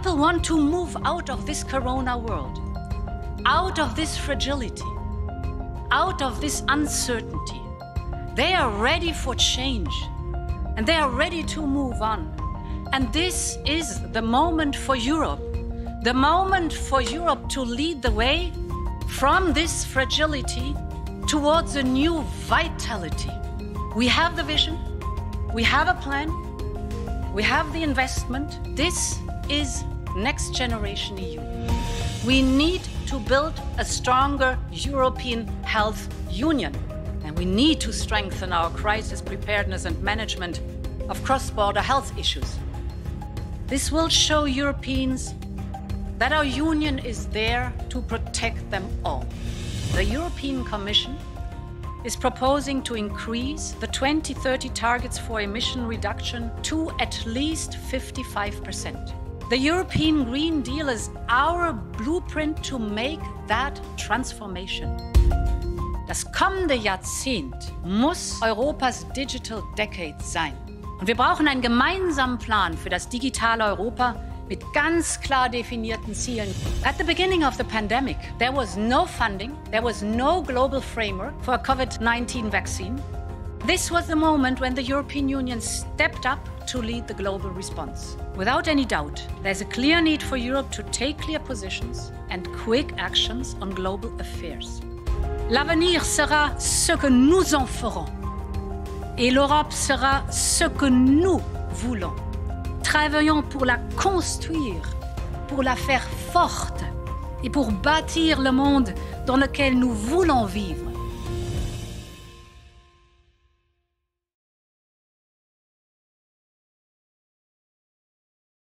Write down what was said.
people want to move out of this corona world, out of this fragility, out of this uncertainty. They are ready for change and they are ready to move on. And this is the moment for Europe, the moment for Europe to lead the way from this fragility towards a new vitality. We have the vision, we have a plan, we have the investment. This is Next Generation EU. We need to build a stronger European health union, and we need to strengthen our crisis preparedness and management of cross-border health issues. This will show Europeans that our union is there to protect them all. The European Commission is proposing to increase the 2030 targets for emission reduction to at least 55%. The European Green Deal is our blueprint to make that transformation. Das kommende Jahrzehnt muss Europas Digital Decade sein. Und wir brauchen einen gemeinsamen Plan für das digitale Europa mit ganz klar definierten Zielen. At the beginning of the pandemic, there was no funding, there was no global framework for a COVID-19 vaccine. This was the moment when the European Union stepped up to lead the global response. Without any doubt, there's a clear need for Europe to take clear positions and quick actions on global affairs. L'avenir sera ce que nous en ferons. Et l'Europe sera ce que nous voulons. Travaillons pour la construire, pour la faire forte et pour bâtir le monde dans lequel nous voulons vivre.